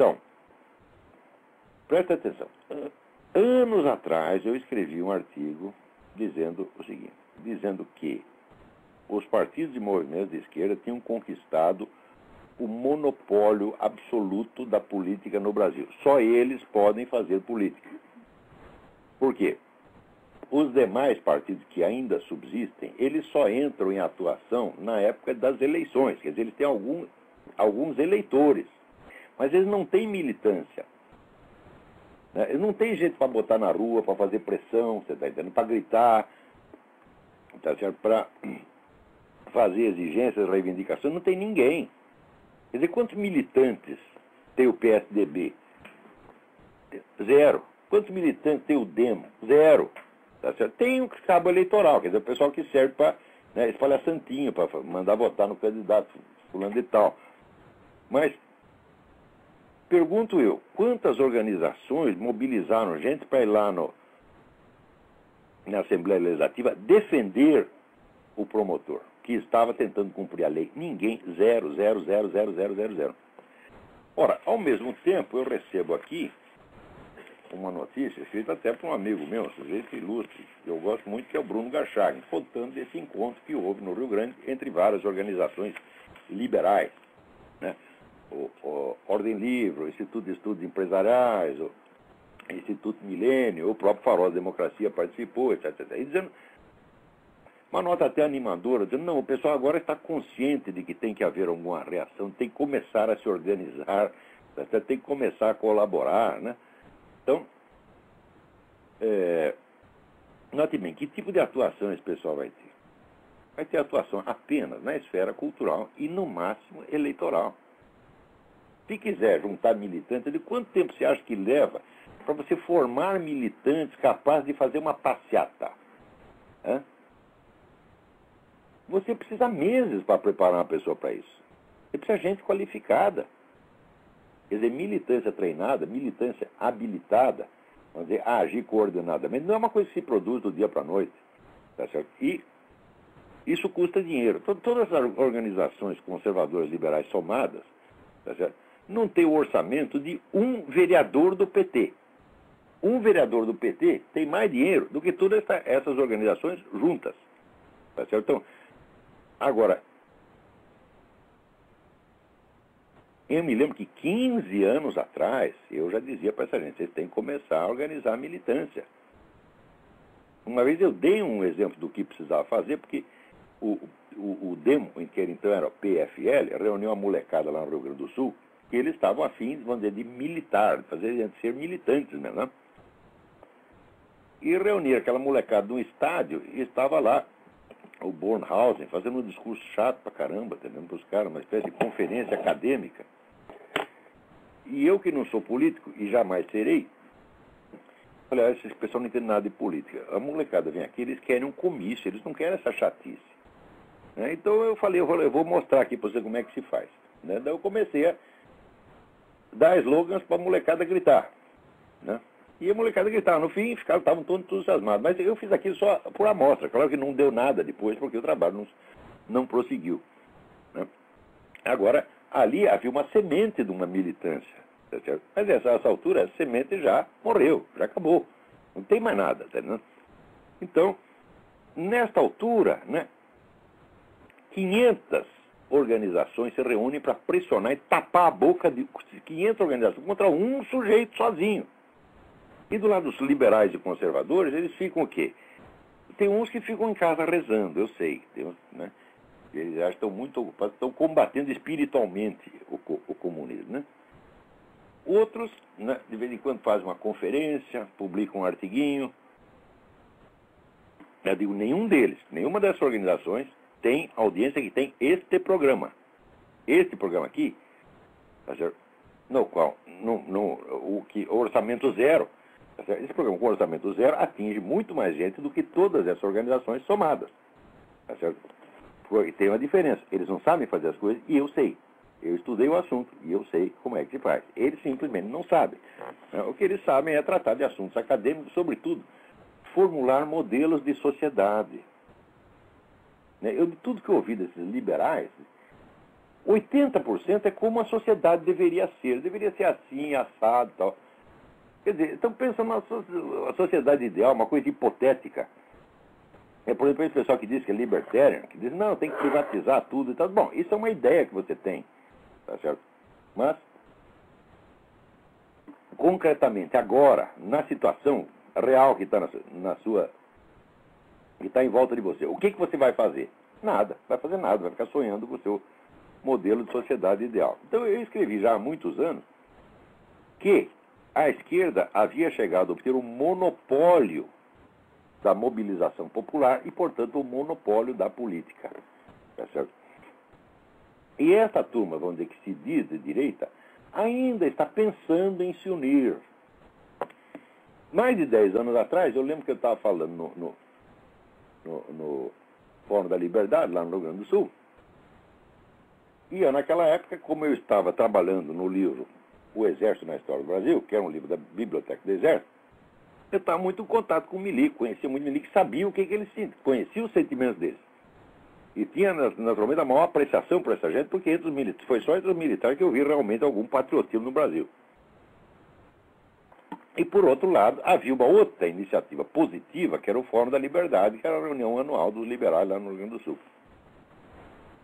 Então, presta atenção. Anos atrás eu escrevi um artigo dizendo o seguinte, dizendo que os partidos de movimentos de esquerda tinham conquistado o monopólio absoluto da política no Brasil. Só eles podem fazer política. Por quê? Os demais partidos que ainda subsistem, eles só entram em atuação na época das eleições. Quer dizer, eles têm alguns eleitores, mas eles não têm militância. Eles não têm gente para botar na rua, para fazer pressão, você está entendendo? Para gritar, tá certo? Para fazer exigências, reivindicações, não tem ninguém. Quer dizer, quantos militantes tem o PSDB? Zero. Quantos militantes tem o Demo? Zero. Tá certo? Tem um cabo eleitoral, quer dizer, o pessoal que serve para espalhar santinho, para mandar votar no candidato fulano e tal. Mas, pergunto eu, quantas organizações mobilizaram gente para ir lá na Assembleia Legislativa defender o promotor, que estava tentando cumprir a lei? Ninguém. Zero, zero, zero, zero, zero, zero, zero. Ora, ao mesmo tempo, eu recebo aqui uma notícia escrita até por um amigo meu, um sujeito ilustre, que eu gosto muito, que é o Bruno Garchag, contando desse encontro que houve no Rio Grande entre várias organizações liberais, né? O Ordem Livre, o Instituto de Estudos Empresariais, o Instituto Milênio, o próprio Farol da Democracia participou, etc, etc. E dizendo, uma nota até animadora, dizendo, não, o pessoal agora está consciente de que tem que haver alguma reação, tem que começar a se organizar, tem que começar a colaborar, né? Então, note bem, que tipo de atuação esse pessoal vai ter? Vai ter atuação apenas na esfera cultural e, no máximo, eleitoral. Se quiser juntar militantes, de quanto tempo você acha que leva para você formar militantes capazes de fazer uma passeata? Você precisa meses para preparar uma pessoa para isso. Você precisa de gente qualificada. Quer dizer, militância treinada, militância habilitada, vamos dizer, a agir coordenadamente, não é uma coisa que se produz do dia para a noite. Tá certo? E isso custa dinheiro. Todas as organizações conservadoras liberais somadas, tá certo? Não tem o orçamento de um vereador do PT. Um vereador do PT tem mais dinheiro do que todas essas organizações juntas. Tá certo? Então, agora, eu me lembro que 15 anos atrás, eu já dizia para essa gente, vocês têm que começar a organizar a militância. Uma vez eu dei um exemplo do que precisava fazer, porque o Demo, que então era o PFL, reuniu uma molecada lá no Rio Grande do Sul, que eles estavam afins, vamos dizer, de militar, de ser militantes mesmo, né? E reunir aquela molecada num estádio, e estava lá o Bornhausen fazendo um discurso chato pra caramba, entendendo, para os caras, uma espécie de conferência acadêmica. E eu, que não sou político, e jamais serei, falei, esse pessoal não entende nada de política. A molecada vem aqui, eles querem um comício, eles não querem essa chatice. Né? Então eu falei, eu vou mostrar aqui para você como é que se faz. Né? Daí eu comecei a dar slogans para a molecada gritar. Né? E a molecada gritava. No fim, estavam todos entusiasmados. Mas eu fiz aquilo só por amostra. Claro que não deu nada depois, porque o trabalho não prosseguiu. Né? Agora, ali havia uma semente de uma militância. Tá certo? Mas essa altura, a semente já morreu, já acabou. Não tem mais nada. Tá, né? Então, nesta altura, né, 500 organizações se reúnem para pressionar e tapar a boca de 500 organizações contra um sujeito sozinho. E do lado dos liberais e conservadores, eles ficam o quê? Tem uns que ficam em casa rezando, eu sei. Tem uns, né? Eles acham que estão muito ocupados, estão combatendo espiritualmente o comunismo. Né? Outros, né, de vez em quando, fazem uma conferência, publicam um artiguinho. Eu digo, nenhum deles, nenhuma dessas organizações tem audiência que tem este programa. Este programa aqui, tá certo? No qual, o orçamento zero, tá certo? Esse programa com orçamento zero atinge muito mais gente do que todas essas organizações somadas. Tá certo? Porque tem uma diferença. Eles não sabem fazer as coisas e eu sei. Eu estudei o assunto e eu sei como é que se faz. Eles simplesmente não sabem. O que eles sabem é tratar de assuntos acadêmicos, sobretudo, formular modelos de sociedade. De tudo que eu ouvi desses liberais, 80% é como a sociedade deveria ser assim, assado e tal. Quer dizer, então pensa numa sociedade ideal, uma coisa hipotética. Por exemplo, esse pessoal que diz que é libertarian, que diz, não, tem que privatizar tudo e tal. Bom, isso é uma ideia que você tem, tá certo? Mas, concretamente, agora, na situação real que está que está em volta de você, o que você vai fazer? Nada, vai fazer nada, vai ficar sonhando com o seu modelo de sociedade ideal. Então, eu escrevi já há muitos anos que a esquerda havia chegado a obter um monopólio da mobilização popular e, portanto, o monopólio da política. Tá certo? E essa turma, vamos dizer, que se diz de direita, ainda está pensando em se unir. Mais de 10 anos atrás, eu lembro que eu estava falando no Fórum da Liberdade, lá no Rio Grande do Sul, e eu, naquela época, como eu estava trabalhando no livro O Exército na História do Brasil, que era um livro da Biblioteca do Exército, eu estava muito em contato com o milico, conhecia muito milico, sabia o que eles sentiam, conhecia os sentimentos deles. E tinha, naturalmente, a maior apreciação por essa gente, porque foi só entre os militares que eu vi realmente algum patriotismo no Brasil. E, por outro lado, havia uma outra iniciativa positiva, que era o Fórum da Liberdade, que era a reunião anual dos liberais lá no Rio Grande do Sul.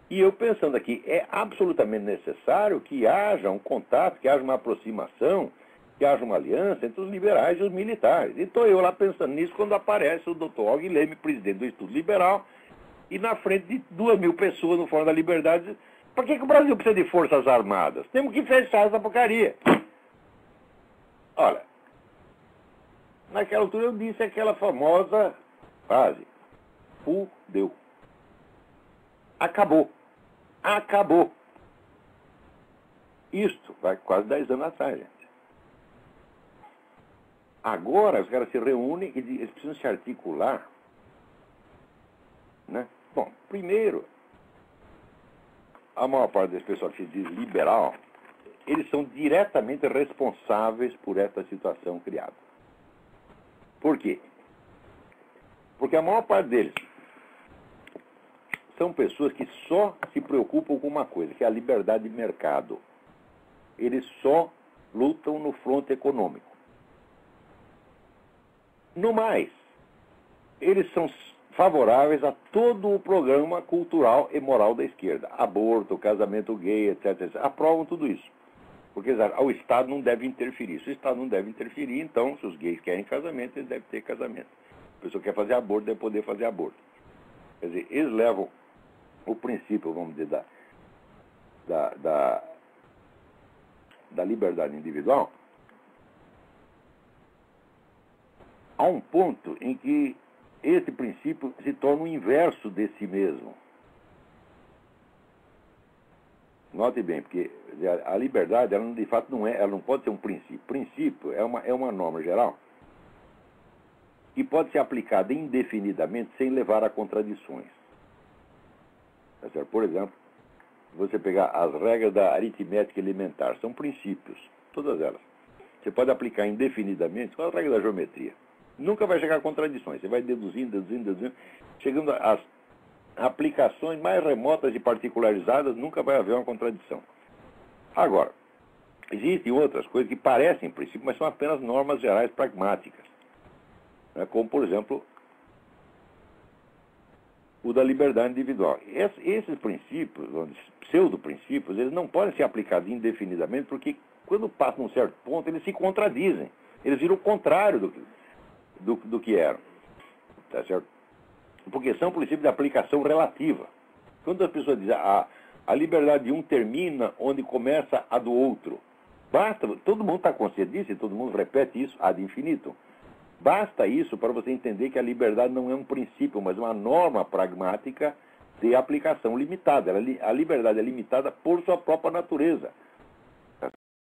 E eu pensando aqui, é absolutamente necessário que haja um contato, que haja uma aproximação, que haja uma aliança entre os liberais e os militares. E estou eu lá pensando nisso quando aparece o doutor Alguilherme, presidente do Instituto Liberal, e na frente de 2.000 pessoas no Fórum da Liberdade, diz, por que o Brasil precisa de forças armadas? Temos que fechar essa porcaria. Olha, naquela altura eu disse aquela famosa frase, fudeu. Acabou. Acabou. Isto vai quase 10 anos atrás, gente. Agora os caras se reúnem e eles precisam se articular, né? Bom, primeiro, a maior parte das pessoas que se diz liberal, eles são diretamente responsáveis por essa situação criada. Por quê? Porque a maior parte deles são pessoas que só se preocupam com uma coisa, que é a liberdade de mercado. Eles só lutam no fronte econômico. No mais, eles são favoráveis a todo o programa cultural e moral da esquerda. Aborto, casamento gay, etc, etc. Aprovam tudo isso. Porque o Estado não deve interferir. Se o Estado não deve interferir, então, se os gays querem casamento, eles devem ter casamento. Se a pessoa quer fazer aborto, deve poder fazer aborto. Quer dizer, eles levam o princípio, vamos dizer, da liberdade individual a um ponto em que esse princípio se torna o inverso de si mesmo. Note bem, porque a liberdade, ela de fato não é, ela não pode ser um princípio. Princípio é uma norma geral que pode ser aplicada indefinidamente sem levar a contradições. Tá certo? Por exemplo, você pegar as regras da aritmética elementar, são princípios, todas elas. Você pode aplicar indefinidamente com as regras da geometria. Nunca vai chegar a contradições. Você vai deduzindo, chegando às aplicações mais remotas e particularizadas, nunca vai haver uma contradição. Agora, existem outras coisas que parecem princípios, mas são apenas normas gerais pragmáticas. Né? Como, por exemplo, o da liberdade individual. Esses princípios, pseudo-princípios, eles não podem ser aplicados indefinidamente, porque quando passam um certo ponto, eles se contradizem. Eles viram o contrário do que eram. Tá certo? Porque são princípios de aplicação relativa. Quando as pessoas dizem a liberdade de um termina onde começa a do outro, basta, todo mundo está consciente disso e todo mundo repete isso ad infinitum. Basta isso para você entender que a liberdade não é um princípio, mas uma norma pragmática de aplicação limitada. A liberdade é limitada por sua própria natureza.